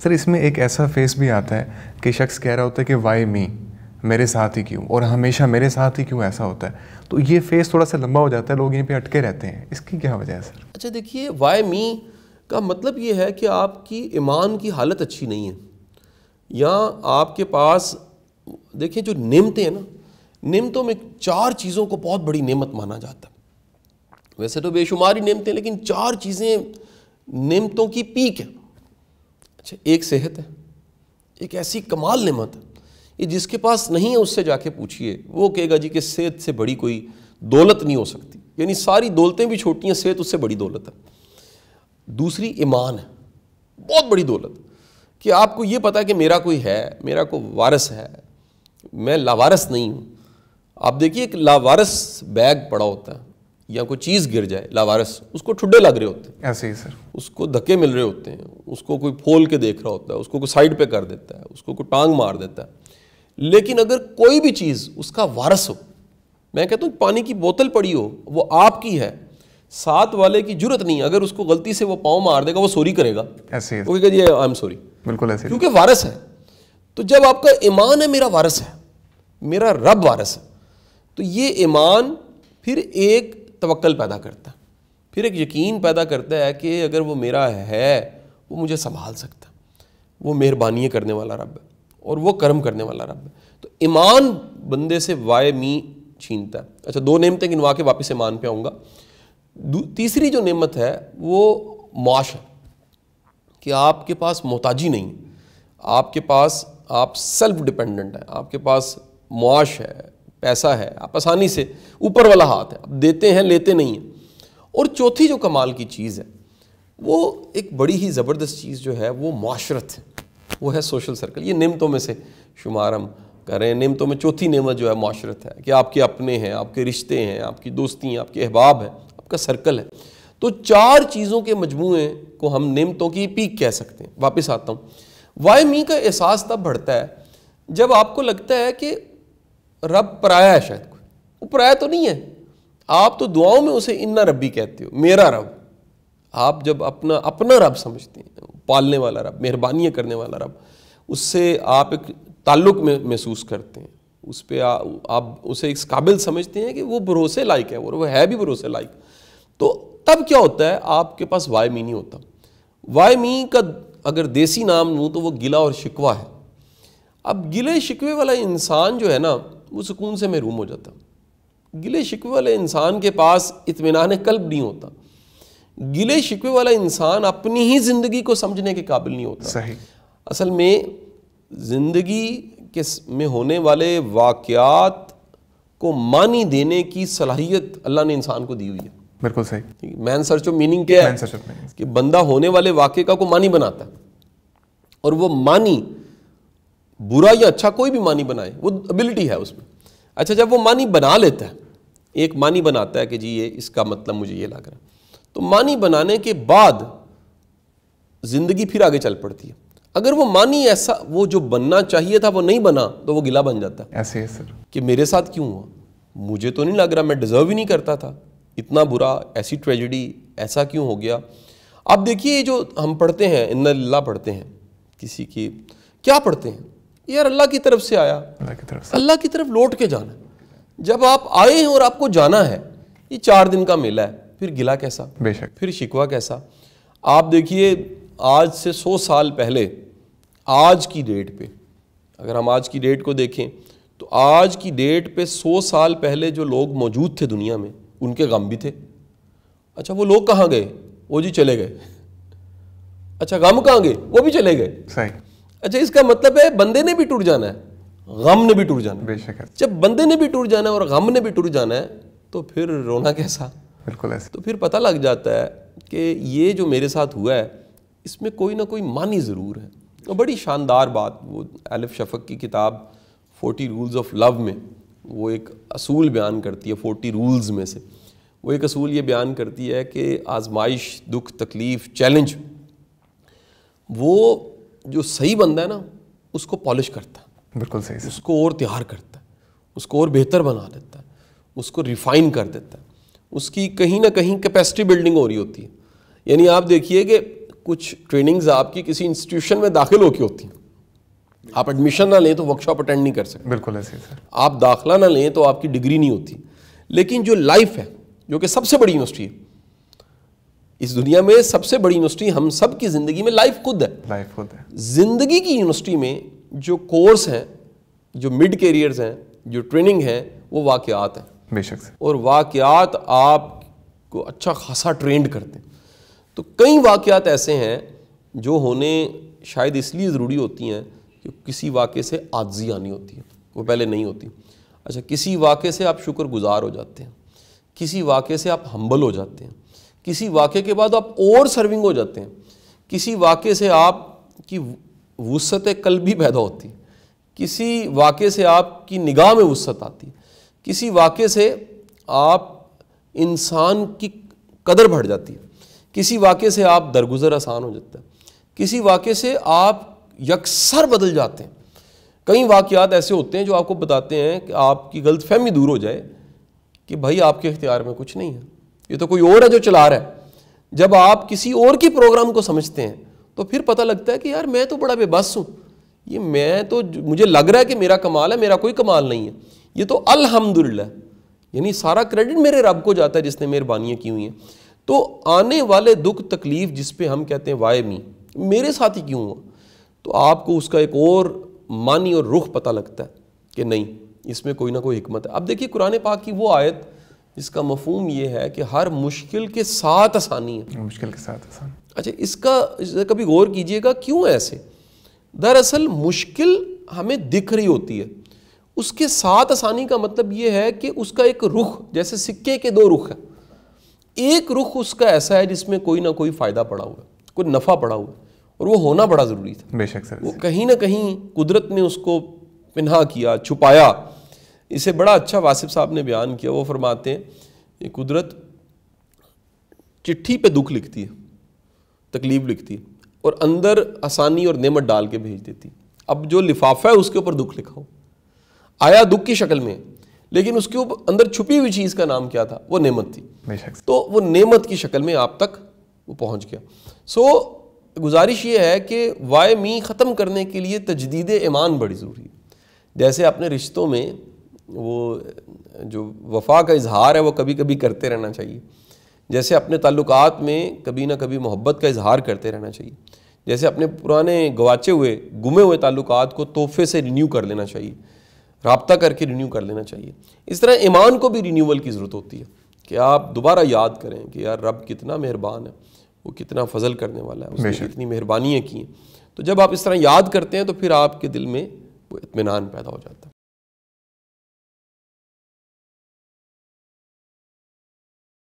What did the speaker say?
سر اس میں ایک ایسا فیس بھی آتا ہے کہ شخص کہہ رہا ہوتا ہے کہ وائی می، میرے ساتھ ہی کیوں، اور ہمیشہ میرے ساتھ ہی کیوں ایسا ہوتا ہے. تو یہ فیس تھوڑا سا لمبا ہو جاتا ہے، لوگ یہیں پہ اٹکے رہتے ہیں، اس کی کیا وجہ ہے سر؟ اچھا دیکھیے، وائی می کا مطلب یہ ہے کہ آپ کی ایمان کی حالت اچھی نہیں ہے، یا آپ کے پاس دیکھیں جو نعمتیں ہیں نا، نعمتوں میں 4 چیزوں کو بہت بڑی نعمت مانا جاتا ہے. ویسے تو بے شمار ہی نعمتیں، لیکن 4 چیزیں نعمتوں کی پیک ہے. اچھا، ایک صحت ہے، ایک ایسی کمال نعمت ہے، یہ جس کے پاس نہیں ہے اس سے جا کے پوچھئے، وہ کہے گا جی کہ صحت سے بڑی کوئی دولت نہیں ہو سکتی، یعنی ساری دولتیں بھی چھوٹی ہیں، صحت اس سے بڑی دولت ہے. دوسری ایمان ہے، بہت بڑی دولت، کہ آپ کو یہ پتا کہ میرا کوئی ہے، میرا کوئی وارث ہے، میں لاوارث نہیں ہوں. آپ دیکھیے ایک لاوارث بیگ پڑا ہوتا ہے یا کوئی چیز گر جائے، لاوارث، اس کو ٹھڈے لگ رہے ہوتے ہیں، ایسے ہی سر، اس کو دھکے مل رہے ہوتے ہیں، اس کو کوئی پھول کے دیکھ رہا ہوتا ہے، اس کو کوئی سائڈ پہ کر دیتا ہے، اس کو کوئی ٹانگ مار دیتا ہے. لیکن اگر کوئی بھی چیز اس کا وارث ہو، میں کہتا ہوں پانی کی بوتل پڑی ہو، وہ آپ کی ہے، ساتھ والے کی جرت نہیں، اگر اس کو غلطی سے وہ پاؤں مار دے گا، وہ سوری کرے گا، ایسے ہی وہ کہے گا جی آئی ایم سوری، بالکل ایسے، کیونکہ وارث ہے. تو جب آپ کا ایمان ہے میرا وارث ہے، میرا رب وارث ہے، تو یہ ایمان پھر ایک توکل پیدا کرتا ہے، پھر ایک یقین پیدا کرتا ہے کہ اگر وہ میرا ہے وہ مجھے سنبھال سکتا ہے، وہ مہربانی کرنے والا رب ہے اور وہ کرم کرنے والا رب ہے. تو ایمان بندے سے وائے می چھینتا ہے. اچھا، 2 نعمتیں گنوا کے واپس ایمان پہ آؤں گا. تیسری جو نعمت ہے وہ معاش ہے، کہ آپ کے پاس محتاجی نہیں، آپ کے پاس آپ سیلف ڈیپینڈنٹ ہیں، آپ کے پاس معاش ہے، پیسہ ہے، آپ آسانی سے، اوپر والا ہاتھ ہے، آپ دیتے ہیں لیتے نہیں ہیں. اور چوتھی جو کمال کی چیز ہے وہ ایک بڑی ہی زبردست چیز جو ہے وہ معاشرت ہے، وہ ہے سوشل سرکل. یہ نعمتوں میں سے شمار ہم کر رہے ہیں، نعمتوں میں چوتھی نعمت جو ہے معاشرت ہے، کہ آپ کے اپنے ہیں، آپ کے رشتے ہیں، آپ کی دوستی ہیں، آپ کے احباب ہیں، آپ کا سرکل ہے. تو 4 چیزوں کے مجموعے کو ہم نعمتوں کی پیک کہہ سکتے ہیں. واپس آتا ہوں، وائی می کا احساس تب بڑھتا ہے جب آپ کو لگتا ہے کہ رب پرایا ہے، شاید کوئی، وہ پرایا تو نہیں ہے، آپ تو دعاؤں میں اسے انا ربی کہتے ہو، میرا رب. آپ جب اپنا رب سمجھتے ہیں، پالنے والا رب، مہربانی کرنے والا رب، اس سے آپ ایک تعلق میں محسوس کرتے ہیں، اس پہ آپ اسے اس قابل سمجھتے ہیں کہ وہ بھروسے لائق ہے، وہ ہے بھی بھروسے لائق. تو تب کیا ہوتا ہے، آپ کے پاس وائی می نہیں ہوتا. وائی می کا اگر دیسی نام لوں تو وہ گلہ اور شکوہ ہے. اب گلے شکوے والا انسان جو ہے نا، وہ سکون سے محروم ہو جاتا. گلے شکوے والے انسان کے پاس اطمینان قلب نہیں ہوتا. گلے شکوے والا انسان اپنی ہی زندگی کو سمجھنے کے قابل نہیں ہوتا. صحیح. اصل میں زندگی میں ہونے والے واقعات کو معنی دینے کی صلاحیت اللہ نے انسان کو دی ہوئی ہے. بالکل صحیح. مین سرچ آف میننگ کیا ہے؟ کہ بندہ ہونے والے واقعے کا کو معنی بناتا ہے، اور وہ معنی برا یا اچھا کوئی بھی معنی بنائے، وہ ابیلٹی ہے اس میں. اچھا، جب وہ معنی بنا لیتا ہے، ایک معنی بناتا ہے کہ جی یہ اس کا مطلب مجھے یہ لگ رہا ہے، تو معنی بنانے کے بعد زندگی پھر آگے چل پڑتی ہے. اگر وہ معنی ایسا وہ جو بننا چاہیے تھا وہ نہیں بنا تو وہ گلہ بن جاتا ہے. ایسے ہی سر، کہ میرے ساتھ کیوں ہوا، مجھے تو نہیں لگ رہا، میں ڈیزرو ہی نہیں کرتا تھا، اتنا برا، ایسی ٹریجڈی، ایسا کیوں ہو گیا. اب دیکھیے جو ہم پڑھتے ہیں ان اللہ پڑھتے ہیں، کسی کی کیا پڑھتے ہیں، یار اللہ کی طرف سے آیا، اللہ کی طرف لوٹ کے جانا. جب آپ آئے ہیں اور آپ کو جانا ہے، یہ 4 دن کا میلہ ہے، پھر گلہ کیسا، بے شک، پھر شکوہ کیسا. آپ دیکھیے آج سے 100 سال پہلے، آج کی ڈیٹ پہ، اگر ہم آج کی ڈیٹ کو دیکھیں تو آج کی ڈیٹ پہ 100 سال پہلے جو لوگ موجود تھے دنیا میں، ان کے غم بھی تھے. اچھا، وہ لوگ کہاں گئے؟ وہ جی چلے گئے. اچھا، غم کہاں گئے؟ وہ بھی چلے گئے. صحیح. اچھا، اس کا مطلب ہے بندے نے بھی ٹوٹ جانا ہے، غم نے بھی ٹوٹ جانا ہے. بے شک. جب بندے نے بھی ٹوٹ جانا ہے اور غم نے بھی ٹوٹ جانا ہے تو پھر رونا کیسا. بالکل ایسے. تو پھر پتہ لگ جاتا ہے کہ یہ جو میرے ساتھ ہوا ہے اس میں کوئی نہ کوئی معنی ضرور ہے. اور بڑی شاندار بات، وہ الف شفق کی کتاب 40 رولز آف لو میں وہ ایک اصول بیان کرتی ہے. 40 رولز میں سے وہ ایک اصول یہ بیان کرتی ہے کہ آزمائش، دکھ، تکلیف، چیلنج، وہ جو صحیح بندہ ہے نا اس کو پالش کرتا ہے. بالکل صحیح. اس کو اور تیار کرتا ہے، اس کو اور بہتر بنا دیتا ہے، اس کو ریفائن کر دیتا ہے، اس کی کہیں نہ کہیں کیپیسٹی بلڈنگ ہو رہی ہوتی ہے. یعنی آپ دیکھیے کہ کچھ ٹریننگز آپ کی کسی انسٹیٹیوشن میں داخل ہو کے ہوتی ہیں. آپ ایڈمیشن نہ لیں تو ورک شاپ اٹینڈ نہیں کر سکتے. بالکل ایسے ہی سر. آپ داخلہ نہ لیں تو آپ کی ڈگری نہیں ہوتی. لیکن جو لائف ہے, جو کہ سب سے بڑی یونیورسٹی ہے اس دنیا میں, سب سے بڑی یونیورسٹی ہم سب کی زندگی میں لائف خود ہے. لائف خود ہے. زندگی کی یونیورسٹی میں جو کورس ہیں, جو مڈ کیریئرز ہیں, جو ٹریننگ ہے, وہ واقعات ہیں. بے شک سے. اور واقعات آپ کو اچھا خاصا ٹرینڈ کرتے ہیں. تو کئی واقعات ایسے ہیں جو ہونے شاید اس لیے ضروری ہوتی ہیں کہ کسی واقعے سے عاجزی آنی ہوتی ہے, وہ پہلے نہیں ہوتی. اچھا, کسی واقعے سے آپ شکر گزار ہو جاتے ہیں, کسی واقعے سے آپ ہمبل ہو جاتے ہیں, کسی واقعے کے بعد آپ اور سرونگ ہو جاتے ہیں, کسی واقعے سے آپ کی وسعت قلبی پیدا ہوتی ہے, کسی واقعے سے آپ کی نگاہ میں وسعت آتی ہے, کسی واقعے سے آپ انسان کی قدر بڑھ جاتی ہے, کسی واقعے سے آپ درگزر آسان ہو جاتا ہے, کسی واقعے سے آپ یکسر بدل جاتے ہیں. کئی واقعات ایسے ہوتے ہیں جو آپ کو بتاتے ہیں کہ آپ کی غلط فہمی دور ہو جائے کہ بھائی آپ کے اختیار میں کچھ نہیں ہے, یہ تو کوئی اور ہے جو چلا رہا ہے. جب آپ کسی اور کی پروگرام کو سمجھتے ہیں تو پھر پتہ لگتا ہے کہ یار میں تو بڑا بے بس ہوں, یہ میں تو مجھے لگ رہا ہے کہ میرا کمال ہے, میرا کوئی کمال نہیں ہے, یہ تو الحمدللہ, یعنی سارا کریڈٹ میرے رب کو جاتا ہے جس نے مہربانیاں کی ہوئی ہیں. تو آنے والے دکھ تکلیف جس پہ ہم کہتے ہیں وائے می, میرے ساتھ ہی کیوں ہوا, تو آپ کو اس کا ایک اور معنی اور رخ پتہ لگتا ہے کہ نہیں, اس میں کوئی نہ کوئی حکمت ہے. اب دیکھیے قرآن پاک کی وہ آیت جس کا مفہوم یہ ہے کہ ہر مشکل کے ساتھ آسانی ہے. مشکل کے ساتھ آسانی. اچھا, اس کا کبھی غور کیجئے گا کیوں ایسے. دراصل مشکل ہمیں دکھ رہی ہوتی ہے, اس کے ساتھ آسانی کا مطلب یہ ہے کہ اس کا ایک رخ, جیسے سکے کے دو رخ ہیں, ایک رخ اس کا ایسا ہے جس میں کوئی نہ کوئی فائدہ پڑا ہوا ہے, کوئی نفع پڑا ہوا ہے, اور وہ ہونا بڑا ضروری تھا. بے شک سر. وہ کہیں نہ کہیں قدرت نے اس کو پنہا کیا, چھپایا. اسے بڑا اچھا واصف صاحب نے بیان کیا. وہ فرماتے ہیں کہ قدرت چٹھی پہ دکھ لکھتی ہے, تکلیف لکھتی ہے, اور اندر آسانی اور نعمت ڈال کے بھیج دیتی. اب جو لفافہ ہے اس کے اوپر دکھ لکھا ہو, آیا دکھ کی شکل میں, لیکن اس کے اوپر اندر چھپی ہوئی چیز کا نام کیا تھا, وہ نعمت تھی. تو وہ نعمت کی شکل میں آپ تک وہ پہنچ گیا. گزارش یہ ہے کہ وائے می ختم کرنے کے لیے تجدید ایمان بڑی ضروری ہے. جیسے اپنے رشتوں میں وہ جو وفا کا اظہار ہے وہ کبھی کبھی کرتے رہنا چاہیے, جیسے اپنے تعلقات میں کبھی نہ کبھی محبت کا اظہار کرتے رہنا چاہیے, جیسے اپنے پرانے گواچے ہوئے گمے ہوئے تعلقات کو تحفے سے رینیو کر لینا چاہیے, رابطہ کر کے رینیو کر لینا چاہیے. اس طرح ایمان کو بھی رینیول کی ضرورت ہوتی ہے کہ آپ دوبارہ یاد کریں کہ یار رب کتنا مہربان ہے, وہ کتنا فضل کرنے والا ہے, اس نے کتنی مہربانیاں کی ہیں. تو جب آپ اس طرح یاد کرتے ہیں تو پھر آپ کے دل میں وہ اطمینان پیدا ہو جاتا ہے.